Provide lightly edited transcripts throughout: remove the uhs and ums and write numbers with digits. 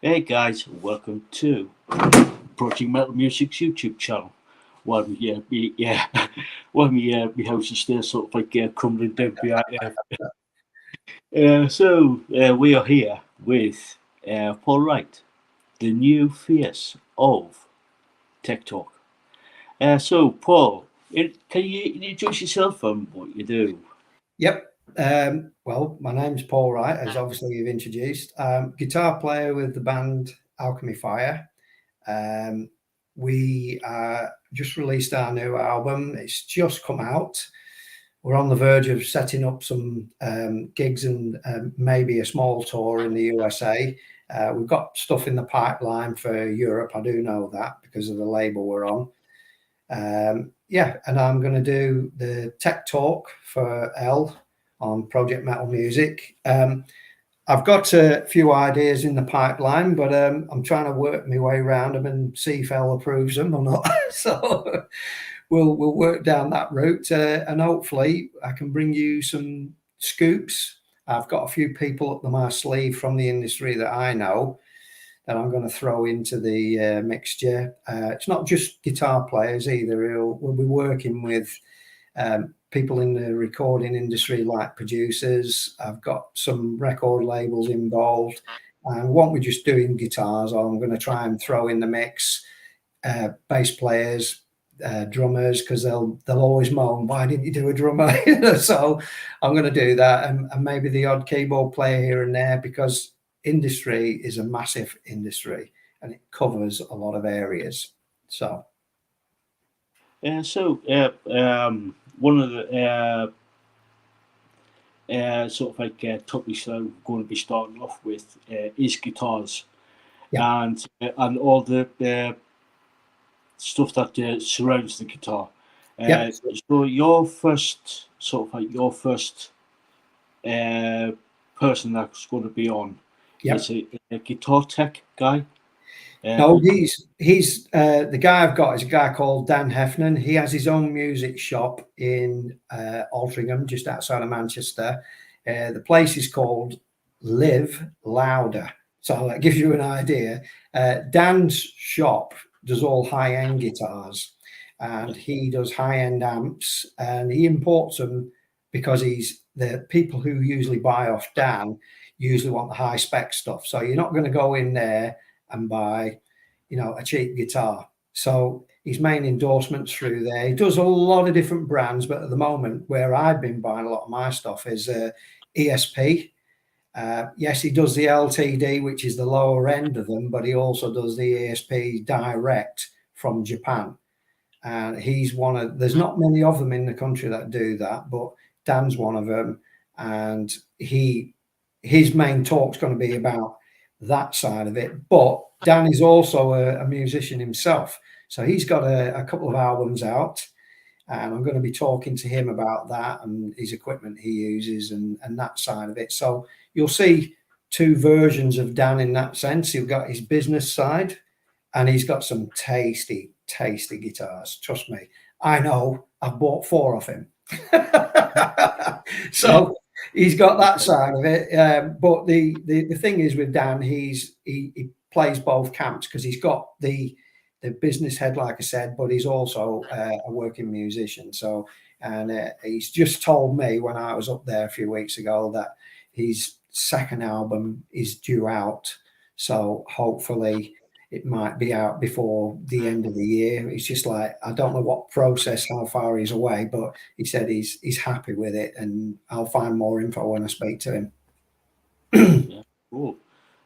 Hey guys, welcome to Project Metal Music's YouTube channel. While while me house is still sort of like crumbling down behind. We are here with Paul Wright, the new face of Tech Talk. Paul, can you introduce yourself and what you do? Yep. Well, my name's Paul Wright, as obviously you've introduced. Guitar player with the band Alchemy Fire. Um, we just released our new album. It's just come out. We're on the verge of setting up some gigs and maybe a small tour in the USA. We've got stuff in the pipeline for Europe. I do know that because of the label we're on. Yeah, and I'm going to do the tech talk for L on Project Metal Music. I've got a few ideas in the pipeline, but I'm trying to work my way around them and see if L approves them or not. So we'll work down that route, and hopefully I can bring you some scoops. I've got a few people up my sleeve from the industry that I know that I'm going to throw into the mixture. It's not just guitar players either. We'll be working with people in the recording industry like producers. I've got some record labels involved. And won't be just doing guitars. I'm going to try and throw in the mix bass players, drummers, because they'll always moan, "Why didn't you do a drummer?" So I'm going to do that, and maybe the odd keyboard player here and there, because industry is a massive industry and it covers a lot of areas. So One of the sort of like topics that I'm going to be starting off with is guitars yeah, and all the stuff that surrounds the guitar. yeah. So your first your first uh, person that's going to be on Yeah. is a guitar tech guy. No, he's the guy I've got is a guy called Dan Heffernan. He has his own music shop in Altrincham, just outside of Manchester. The place is called Live Louder. So that gives you an idea. Dan's shop does all high-end guitars, and he does high-end amps, and he imports them because he's the people who usually buy off Dan usually want the high spec stuff. So you're not going to go in there and buy, a cheap guitar. So his main endorsements through there. He does a lot of different brands, but at the moment, where I've been buying a lot of my stuff is ESP. Yes, he does the LTD, which is the lower end of them, but he also does the ESP direct from Japan. And he's one of, there's not many of them in the country that do that, but Dan's one of them. And his main talk's going to be about that side of it. But Dan is also a musician himself. So he's got a couple of albums out, and I'm going to be talking to him about that and his equipment he uses and that side of it. So you'll see two versions of Dan in that sense. He's got his business side, and he's got some tasty, tasty guitars. Trust me. I know. I've bought four of him. So he's got that side of it. But the thing is with Dan, he plays both camps because he's got the business head, like I said, but he's also a working musician. So, and he's just told me when I was up there a few weeks ago that his second album is due out. So hopefully it might be out before the end of the year. It's just like, I don't know what process, how far he's away, but he said he's happy with it, and I'll find more info when I speak to him. Yeah, cool,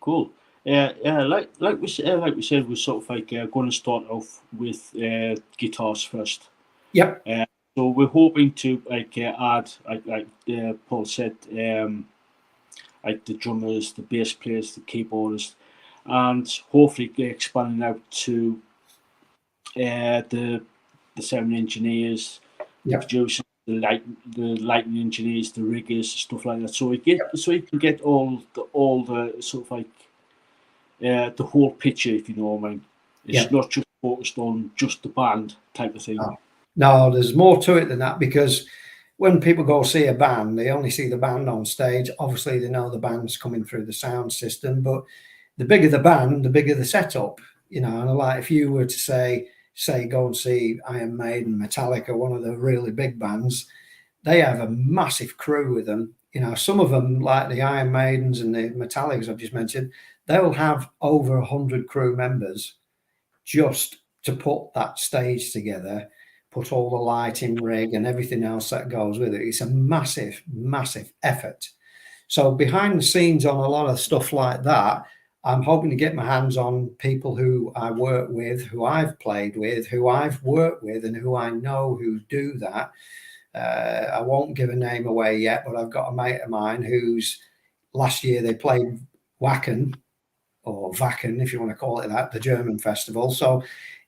cool. Like we said, we're sort of like going to start off with guitars first. Yep. So we're hoping to add, Paul said, like the drummers, the bass players, the keyboardists, and hopefully expanding out to the sound engineers, the Yep. producers, the lighting engineers, the riggers, stuff like that. So you can get all the sort of like the whole picture, if you know what I mean. It's Yep. not just focused on just the band type of thing. No, there's more to it than that, because when people go see a band, they only see the band on stage. Obviously, they know the band's coming through the sound system, but the bigger the band, the bigger the setup. And like if you were to say go and see Iron Maiden, Metallica, one of the really big bands, they have a massive crew with them. Some of them, like the Iron Maidens and the Metallicas I've just mentioned, they'll have over 100 crew members just to put that stage together, put all the lighting rig and everything else that goes with it. It's a massive, massive effort. So behind the scenes on a lot of stuff like that, I'm hoping to get my hands on people who I work with, who I've played with, who I've worked with, and who I know who do that. I won't give a name away yet, but I've got a mate of mine who's last year they played Wacken, or Wacken, if you want to call it that, the German festival. So,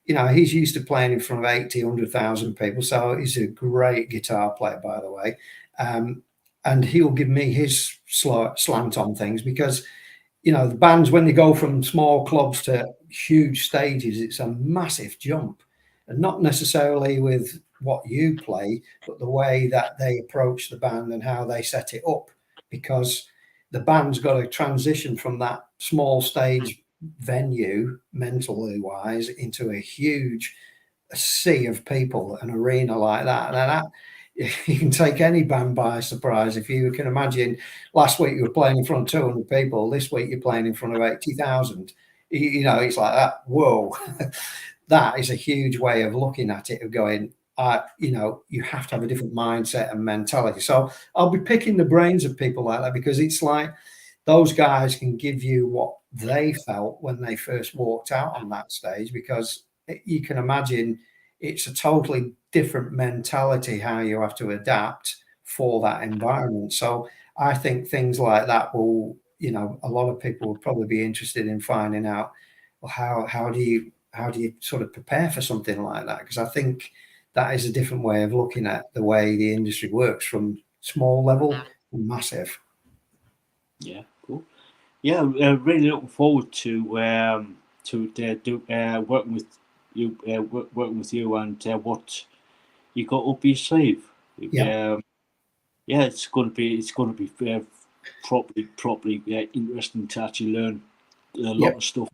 he's used to playing in front of 80, 100,000 people. So he's a great guitar player, by the way. And he'll give me his slant on things because, the bands, when they go from small clubs to huge stages, it's a massive jump. And not necessarily with what you play, but the way that they approach the band and how they set it up. Because the band's got to transition from that small stage venue, mentally wise, into a huge sea of people, an arena like that. And that you can take any band by surprise. If you can imagine, last week you were playing in front of 200 people, this week you're playing in front of 80,000. It's like that. Whoa, that is a huge way of looking at it, of going, you have to have a different mindset and mentality. So I'll be picking the brains of people like that, because it's like those guys can give you what they felt when they first walked out on that stage, because you can imagine it's a totally different mentality how you have to adapt for that environment. So I think things like that will, a lot of people will probably be interested in finding out, well, how do you sort of prepare for something like that? Because I think that is a different way of looking at the way the industry works, from small level to massive. Yeah, cool. Yeah, really looking forward to working with you, and what you got up your sleeve. Yeah. It's going to be properly interesting to actually learn a lot of stuff.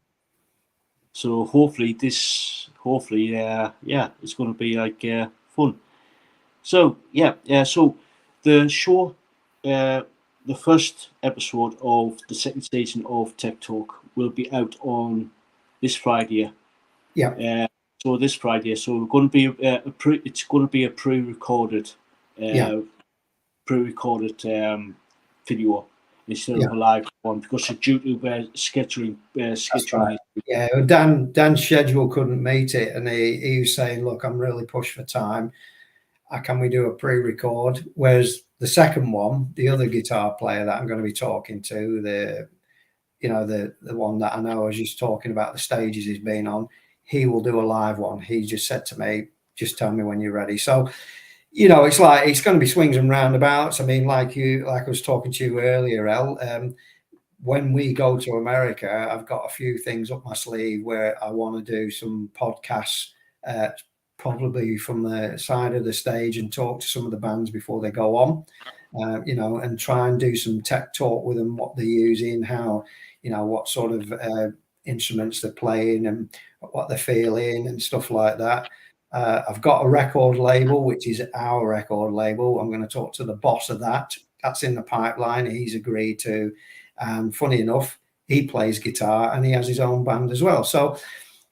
So hopefully it's going to be like fun. So so the show, the first episode of the second season of Tech Talk will be out on this Friday. Yeah. So this Friday, so we're going to be it's going to be a pre-recorded video instead of a live one, because due to scheduling. Yeah, Dan's schedule couldn't meet it, and he was saying, "Look, I'm really pushed for time. Can we do a pre-record?" Whereas the second one, the other guitar player that I'm going to be talking to, the one that I know is just talking about the stages he's been on, he will do a live one. He just said to me, "Just tell me when you're ready." So, it's like it's going to be swings and roundabouts. I mean, like I was talking to you earlier, El. When we go to America, I've got a few things up my sleeve where I want to do some podcasts, probably from the side of the stage, and talk to some of the bands before they go on, and try and do some tech talk with them, what they're using, how, what sort of instruments they're playing and what they're feeling and stuff like that. I've got a record label, which is our record label. I'm going to talk to the boss of that. That's in the pipeline. He's agreed to. Funny enough, he plays guitar and he has his own band as well. So,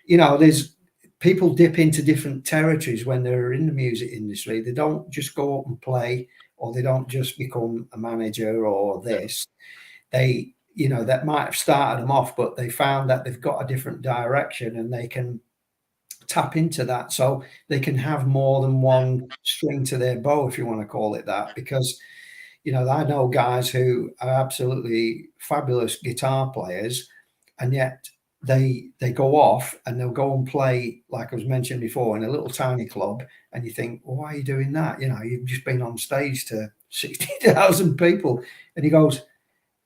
there's people dip into different territories when they're in the music industry. They don't just go up and play, or they don't just become a manager or this. They, that might have started them off, but they found that they've got a different direction and they can tap into that. So they can have more than one string to their bow, if you want to call it that, because I know guys who are absolutely fabulous guitar players, and yet they go off and they'll go and play, like I was mentioned before, in a little tiny club, and you think, well, why are you doing that? You've just been on stage to 60,000 people. And he goes,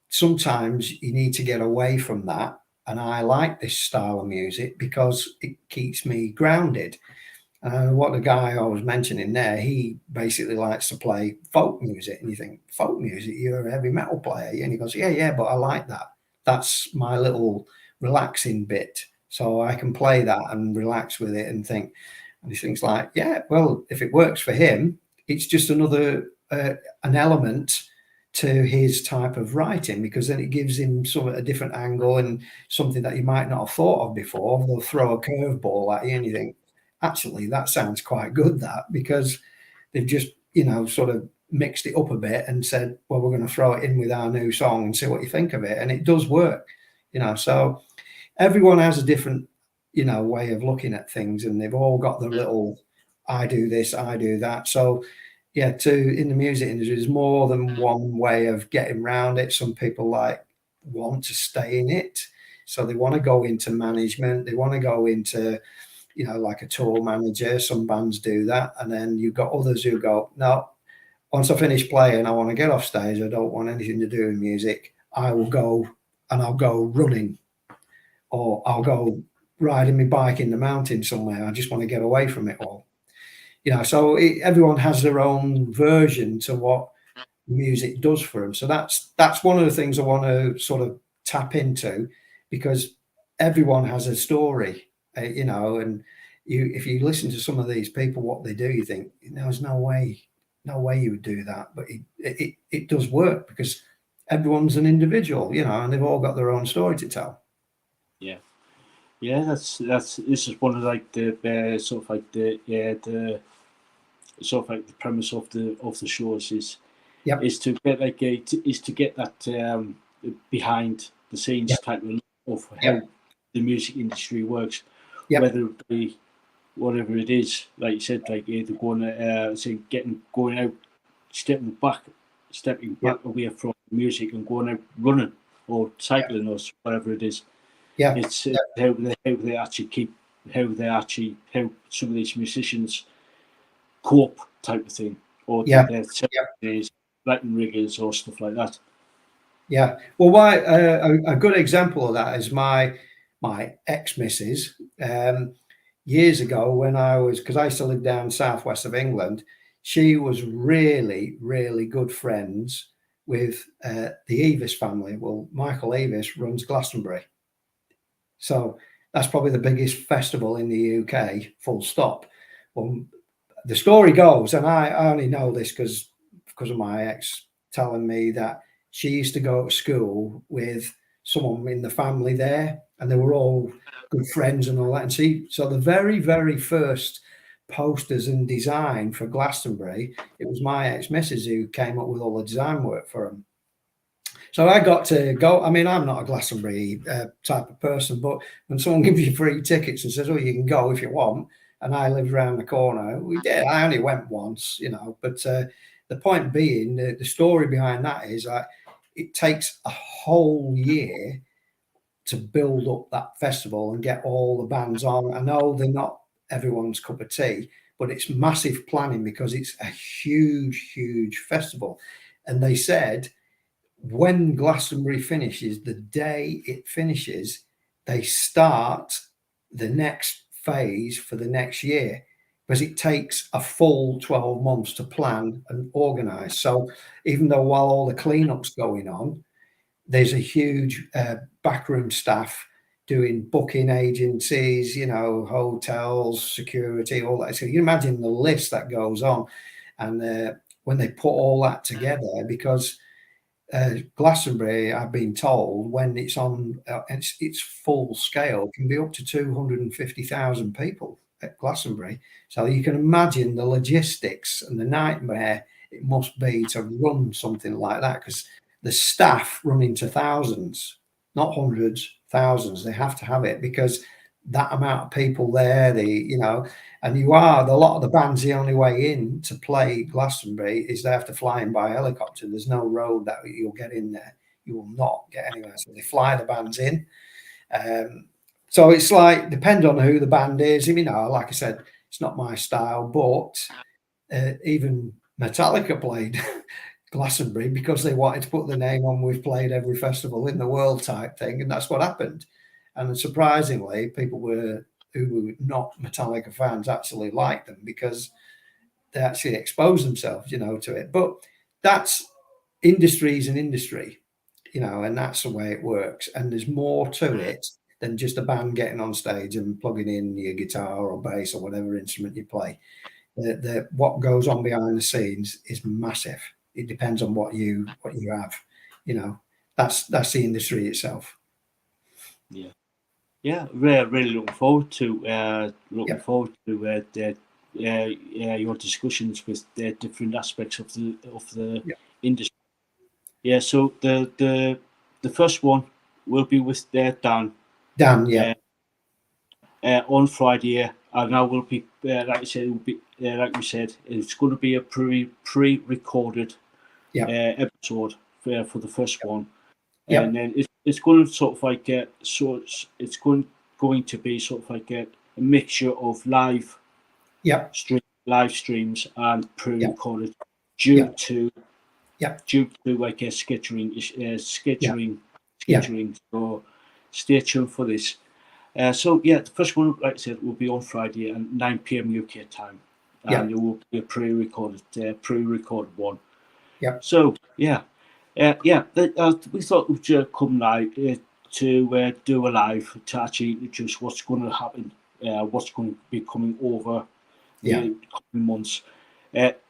sometimes you need to get away from that. And I like this style of music because it keeps me grounded. What the guy I was mentioning there, he basically likes to play folk music. And you think, folk music, you're a heavy metal player. And he goes, yeah, but I like that. That's my little relaxing bit. So I can play that and relax with it and think, and he thinks like, yeah, well, if it works for him, it's just another an element to his type of writing, because then it gives him sort of a different angle and something that you might not have thought of before. They'll throw a curveball at you and you think, actually, that sounds quite good, that, because they've just, you know, sort of mixed it up a bit and said, well, we're going to throw it in with our new song and see what you think of it. And it does work, you know. So everyone has a different, you know, way of looking at things, and they've all got their little, I do this, I do that. So yeah, in the music industry, there's more than one way of getting around it. Some people like want to stay in it, so they want to go into management, they want to go into, you know, like a tour manager. Some bands do that. And then you've got others who go, no, once I finish playing, I want to get off stage, I don't want anything to do with music, I will go and I'll go running, or I'll go riding my bike in the mountains somewhere, I just want to get away from it all. You know, so everyone has their own version to what music does for them. So that's one of the things I want to sort of tap into, because everyone has a story, you know. And if you listen to some of these people, what they do, you think, there's no way you would do that. But it does work, because everyone's an individual, you know, and they've all got their own story to tell. Yeah, that's this is one of like the sort of like the sort of like the premise of the shows is Yep. is to get like is to get that behind the scenes Yep. type of how Yep. the music industry works, Yep. whether it be whatever it is, like you said, like either going going out, stepping back Yep. away from music and going out running or cycling or whatever it is. Yeah. It's how they actually keep how some of these musicians cope type of thing, or Yeah. their ceremonies, Latin riggers or stuff like that. Yeah. Well, why a good example of that is my ex missus. Years ago, when because I used to live down southwest of England, she was really, really good friends with the Eavis family. Well, Michael Eavis runs Glastonbury, so that's probably the biggest festival in the UK. Full stop. Well, the story goes, and I only know this because of my ex telling me that she used to go to school with someone in the family there, and they were all good friends and all that. And so the very, very first posters and design for Glastonbury, it was my ex-missus who came up with all the design work for them. So I got to go. I mean, I'm not a Glastonbury type of person, but when someone gives you free tickets and says, "Oh, you can go if you want," and I lived around the corner, we did. I only went once, you know. But the point being, the story behind that is that it takes a whole year to build up that festival and get all the bands on. I know they're not everyone's cup of tea, but it's massive planning because it's a huge, huge festival. And they said when Glastonbury finishes, the day it finishes, they start the next phase for the next year, because it takes a full 12 months to plan and organize. So even though while all the cleanup's going on, there's a huge backroom staff doing booking agencies, you know, hotels, security, all that. So you can imagine the list that goes on. And when they put all that together, because Glastonbury, I've been told, when it's on its full scale, can be up to 250,000 people at Glastonbury. So you can imagine the logistics and the nightmare it must be to run something like that, because the staff run into thousands, not hundreds, thousands. They have to have it because that amount of people there, and a lot of the bands, the only way in to play Glastonbury is they have to fly in by helicopter. There's no road that you'll get in there. You will not get anywhere. So they fly the bands in. So it's like, depend on who the band is. I mean, like I said, it's not my style, but even Metallica played Glastonbury because they wanted to put the name on, we've played every festival in the world type thing. And that's what happened. And surprisingly, people who were not Metallica fans actually liked them because they actually expose themselves, to it. But that's industry is an industry, and that's the way it works. And there's more to it than just a band getting on stage and plugging in your guitar or bass or whatever instrument you play. What goes on behind the scenes is massive. It depends on what you have. You know, that's the industry itself. Yeah, really looking forward to Yep. your discussions with the different aspects of the Yep. industry. Yeah, so the first one will be with Dan. Dan, yeah. On Friday, and I will be like I said, it will be like we said, it's going to be a pre-recorded Yeah. episode for the first one, Yep. and then it's going to sort of like it's going to be sort of like a mixture of live streams and pre-recorded due to like a scheduling. So stay tuned for this. So yeah, the first one, like I said, will be on Friday at 9 p.m. UK time, and it will be a pre-recorded one. Yeah. So yeah. We thought we'd come live to do a live to actually introduce what's going to happen, what's going to be coming over the coming months. At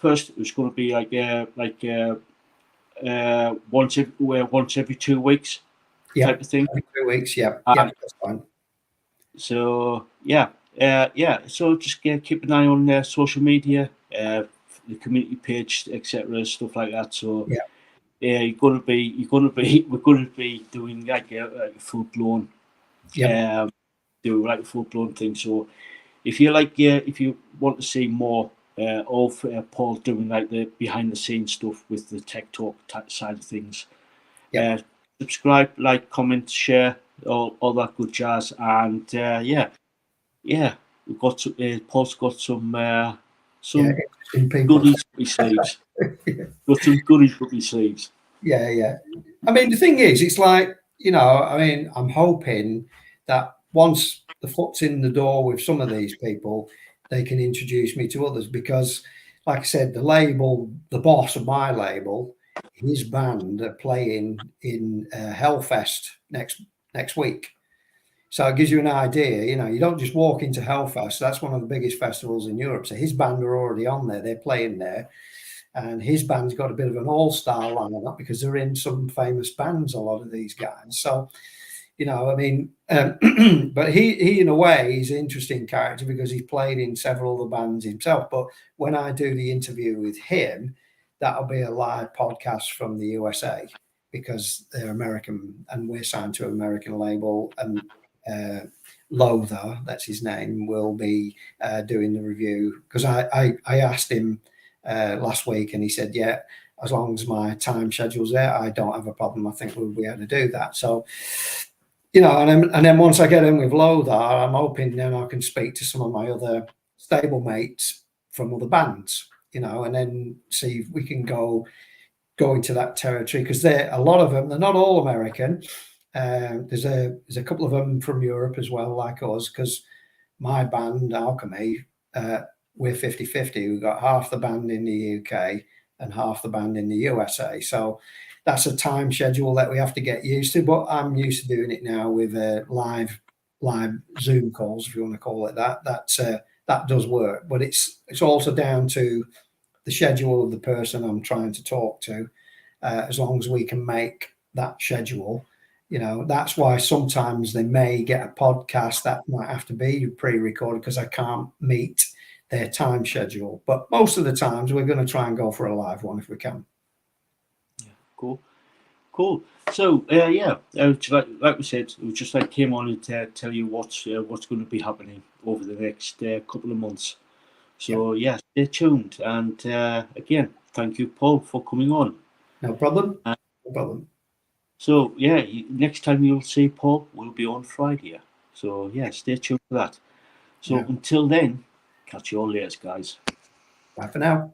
first, it was going to be once every 2 weeks type of thing. Every 2 weeks, that's fine. So so just keep an eye on social media, the community page, etc., stuff like that. So we're going to be doing like a full blown, full blown thing. So if you want to see more of Paul doing like the behind the scenes stuff with the Tech Talk side of things, subscribe, like, comment, share, all that good jazz, and we've got Paul's got some goodies up his sleeves. Got some goodies up his sleeves. Yeah. I mean, the thing is, it's like, I'm hoping that once the foot's in the door with some of these people, they can introduce me to others, because, like I said, the boss of my label, his band are playing in Hellfest next week. So it gives you an idea. You don't just walk into Hellfest. That's one of the biggest festivals in Europe. So his band are already on there. They're playing there. And his band's got a bit of an all-star lineup because they're in some famous bands, a lot of these guys. So, but he in a way, he's an interesting character because he's played in several other bands himself. But when I do the interview with him, that'll be a live podcast from the USA because they're American and we're signed to an American label. And Lothar, that's his name, will be doing the review, because I asked him last week and he said, yeah, as long as my time schedule's there, I don't have a problem. I think we'll be able to do that. So, and then once I get in with Lothar, I'm hoping then I can speak to some of my other stable mates from other bands, and then see if we can go into that territory, because a lot of them, they're not all American. There's a couple of them from Europe as well, like us, because my band, Alchemy, we're 50-50. We've got half the band in the UK and half the band in the USA. So that's a time schedule that we have to get used to. But I'm used to doing it now with live Zoom calls, if you want to call it that. That does work. But it's also down to the schedule of the person I'm trying to talk to. As long as we can make that schedule, that's why sometimes they may get a podcast that might have to be pre-recorded because I can't meet their time schedule. But most of the times we're going to try and go for a live one if we can. Yeah, cool. So like we said, we just came on and tell you what's going to be happening over the next couple of months. So stay tuned. And again, thank you, Paul, for coming on. No problem. No problem. So next time you'll see Paul will be on Friday. So stay tuned for that. So until then, catch you all later, guys. Bye for now.